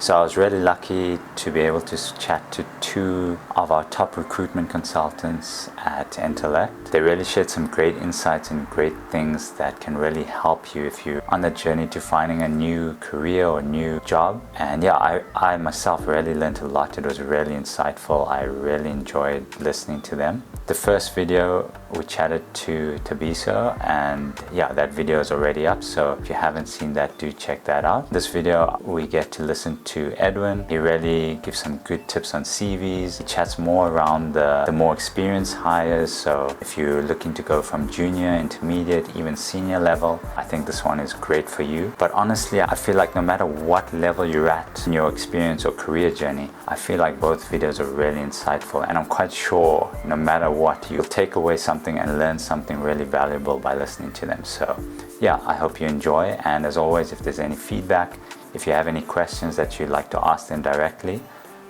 So I was really lucky to be able to chat to two of our top recruitment consultants at Entelect. They really shared some great insights and great things that can really help you if you're on the journey to finding a new career or new job. And yeah, I myself really learned a lot. It was really insightful. I really enjoyed listening to them. The first video we chatted to Tabiso, and yeah, that video is already up, so if you haven't seen that, do check that out. This video we get to listen to Edwin. He really gives some good tips on CVs. He chats more around the more experienced hires, so if you're looking to go from junior, intermediate, even senior level, I think this one is great for you. But honestly, I feel like no matter what level you're at in your experience or career journey, I feel like both videos are really insightful, and I'm quite sure no matter what, you'll take away something and learn something really valuable by listening to them. So yeah, I hope you enjoy, and as always, if there's any feedback, if you have any questions that you'd like to ask them directly,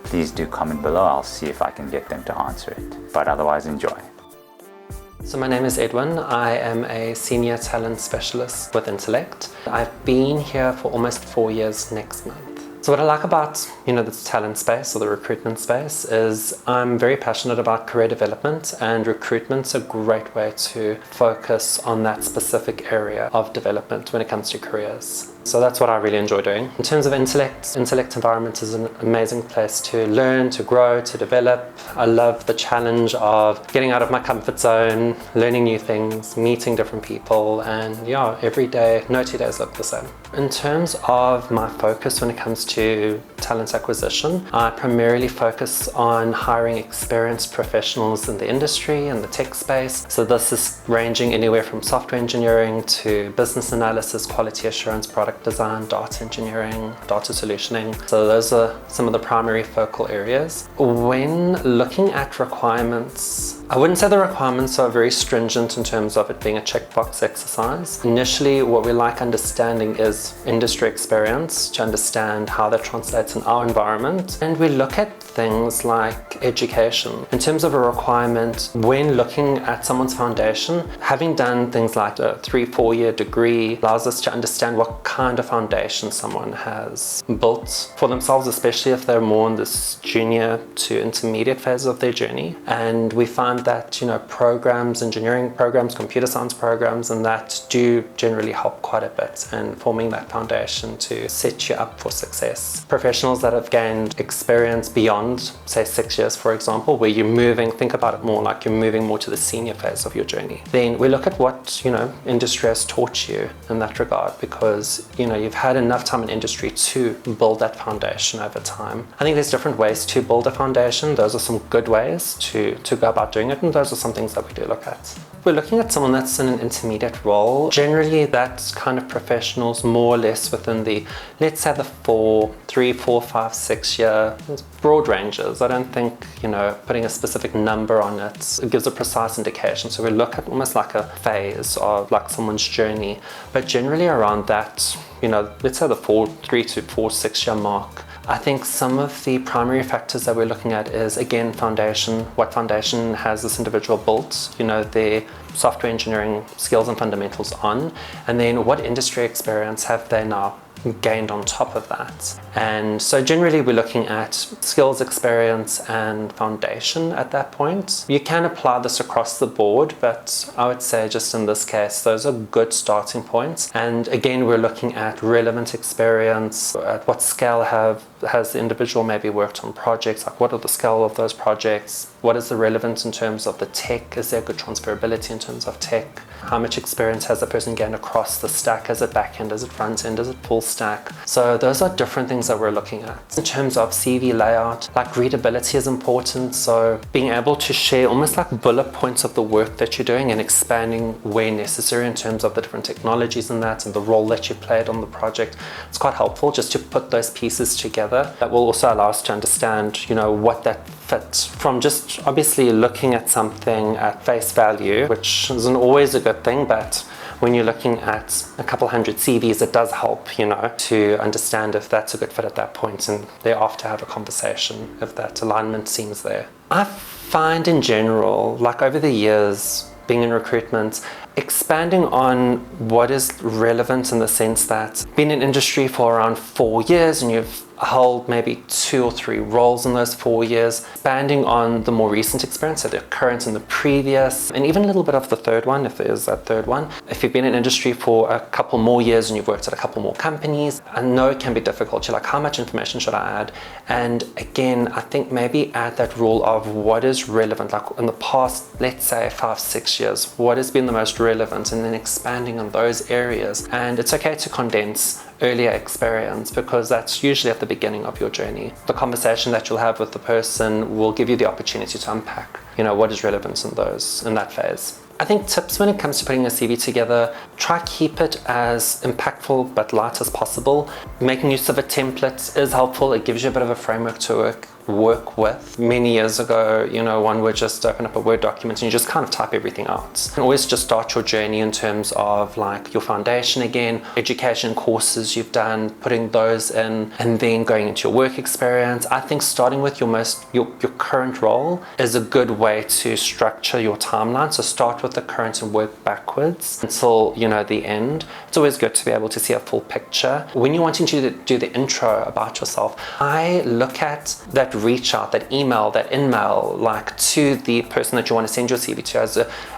please do comment below. I'll see if I can get them to answer it. But otherwise, enjoy. So my name is Edwin. I am a senior talent specialist with Entelect. I've been here for almost 4 years next month. So what I like about, the talent space or the recruitment space is I'm very passionate about career development, and recruitment's a great way to focus on that specific area of development when it comes to careers. So that's what I really enjoy doing. In terms of Entelect environment is an amazing place to learn, to grow, to develop. I love the challenge of getting out of my comfort zone, learning new things, meeting different people, and yeah, every day, no 2 days look the same. In terms of my focus when it comes to talent acquisition, I primarily focus on hiring experienced professionals in the industry and the tech space. So this is ranging anywhere from software engineering to business analysis, quality assurance, product design, data engineering, data solutioning. So those are some of the primary focal areas. When looking at requirements, I wouldn't say the requirements are very stringent in terms of it being a checkbox exercise. Initially, what we like understanding is industry experience to understand how that translates in our environment. And we look at things like education. In terms of a requirement, when looking at someone's foundation, having done things like a 3-4 year degree allows us to understand what kind of foundation someone has built for themselves, especially if they're more in this junior to intermediate phase of their journey. And we find that, programs, engineering programs, computer science programs, and that do generally help quite a bit in forming that foundation to set you up for success. Professionals that have gained experience beyond, say, 6 years, for example, where you're moving, think about it more like you're moving more to the senior phase of your journey. Then we look at what, industry has taught you in that regard, because, you've had enough time in industry to build that foundation over time. I think there's different ways to build a foundation. Those are some good ways to go about doing it, and those are some things that we do look at. We're looking at someone that's in an intermediate role. Generally, that kind of professionals more or less within the, let's say, the 3, 4, 5, 6 year, broad ranges. I don't think, putting a specific number on it gives a precise indication. So we look at almost like a phase of like someone's journey, but generally around that, let's say the 3 to 4, 6 year mark. I think some of the primary factors that we're looking at is, again, foundation. What foundation has this individual built, their software engineering skills and fundamentals on, and then what industry experience have they now gained on top of that. And so generally we're looking at skills, experience, and foundation at that point. You can apply this across the board, but I would say just in this case, those are good starting points. And again, we're looking at relevant experience, at what scale has the individual maybe worked on projects, like what are the scale of those projects, what is the relevance in terms of the tech, is there good transferability in terms of tech, how much experience has the person gained across the stack, is it back end, is it front end, is it full stack. So those are different things that we're looking at. In terms of CV layout, like readability is important, so being able to share almost like bullet points of the work that you're doing and expanding where necessary in terms of the different technologies in that and the role that you played on the project. It's quite helpful just to put those pieces together. That will also allow us to understand, what that fits from just obviously looking at something at face value, which isn't always a good thing, but when you're looking at a couple hundred CVs, it does help, to understand if that's a good fit at that point and thereafter have a conversation if that alignment seems there. I find in general, like over the years being in recruitment, expanding on what is relevant in the sense that been in industry for around 4 years and you've hold maybe 2 or 3 roles in those 4 years, expanding on the more recent experience, so the current and the previous, and even a little bit of the third one, if there is that third one. If you've been in industry for a couple more years and you've worked at a couple more companies, I know it can be difficult. You're like, how much information should I add? And again, I think maybe add that rule of what is relevant, like in the past, let's say 5-6 years, what has been the most relevant, and then expanding on those areas. And it's okay to condense earlier experience, because that's usually at the beginning of your journey. The conversation that you'll have with the person will give you the opportunity to unpack, what is relevant in that phase. I think tips when it comes to putting a CV together, try keep it as impactful but light as possible. Making use of a template is helpful. It gives you a bit of a framework to work with. Many years ago, one would just open up a Word document and you just kind of type everything out. And always just start your journey in terms of like your foundation again, education courses you've done, putting those in, and then going into your work experience. I think starting with your current role is a good way to structure your timeline. So start with the current and work backwards until the end. It's always good to be able to see a full picture. When you're wanting to do the intro about yourself, I look at that reach out, that email, that in-mail, like to the person that you want to send your CV to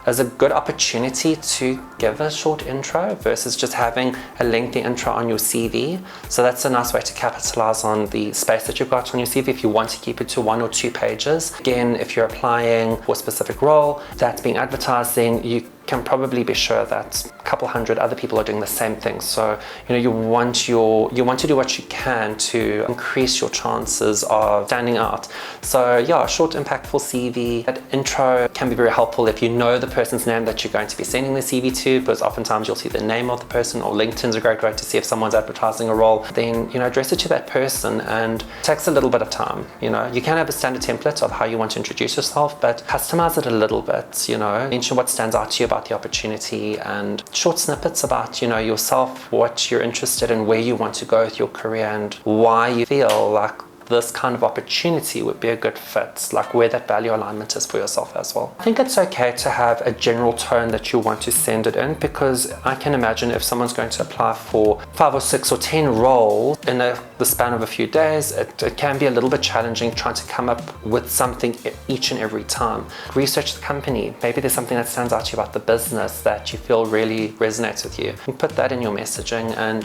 as a good opportunity to give a short intro versus just having a lengthy intro on your CV. So that's a nice way to capitalize on the space that you've got on your CV if you want to keep it to 1 or 2 pages. Again, if you're applying for a specific role that's being advertised, then you can probably be sure that a couple hundred other people are doing the same thing. So you want to do what you can to increase your chances of standing out. So yeah, a short impactful CV. That intro can be very helpful if you know the person's name that you're going to be sending the CV to, because oftentimes you'll see the name of the person, or LinkedIn's a great way to see if someone's advertising a role. Then address it to that person, and it takes a little bit of time. You can have a standard template of how you want to introduce yourself, but customize it a little bit. Mention what stands out to you about the opportunity, and short snippets about yourself, what you're interested in, where you want to go with your career, and why you feel like this kind of opportunity would be a good fit, like where that value alignment is for yourself as well. I think it's okay to have a general tone that you want to send it in, because I can imagine if someone's going to apply for 5 or 6 or 10 roles in the span of a few days, it can be a little bit challenging trying to come up with something each and every time. Research the company. Maybe there's something that stands out to you about the business that you feel really resonates with you. And put that in your messaging, and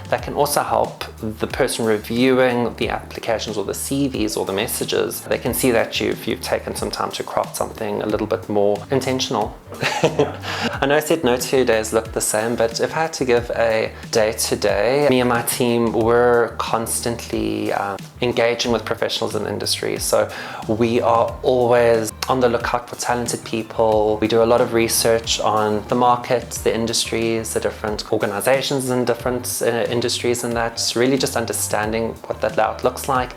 that can also help the person reviewing the applications or the CVs or the messages. They can see that you've taken some time to craft something a little bit more intentional. I know I said no 2 days look the same, but if I had to give a day-to-day, me and my team were constantly engaging with professionals in the industry. So we are always on the lookout for talented people. We do a lot of research on the market, the industries, the different organizations in different industries, and that's really just understanding what that layout looks like.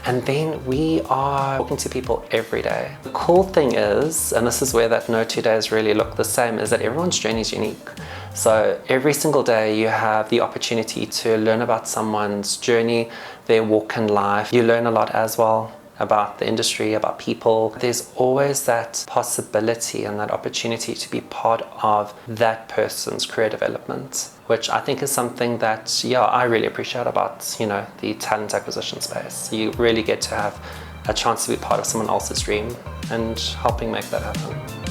And then we are talking to people every day. The cool thing is, and this is where that no 2 days really look the same, is that everyone's journey is unique. So every single day you have the opportunity to learn about someone's journey, their walk in life. You learn a lot as well about the industry, about people. There's always that possibility and that opportunity to be part of that person's career development, which I think is something that, I really appreciate about, the talent acquisition space. You really get to have a chance to be part of someone else's dream and helping make that happen.